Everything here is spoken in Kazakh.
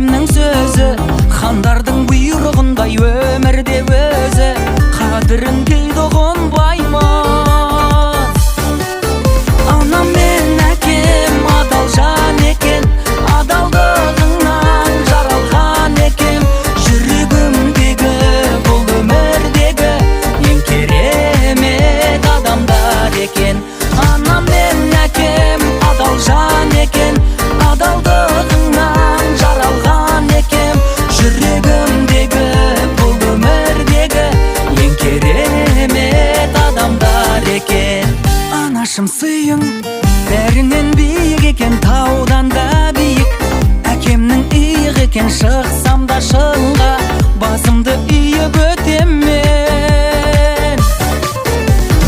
әкемнің сөзі, хандардың бұйрығындай өмірде өзі, қадірін білді ұғынбаймыз. Анам мен әкем адал жан екен, адалдығыңнан жаралған екем. Жүрегімдегі бұл өмірдегі ең керемет адамдар екен. Анам мен әкем адал жан екен, адалдығыңнан жаралған екем. Жүрегімдегі бұл өмірдегі ең керемет адамдар екен. Анашым сыйың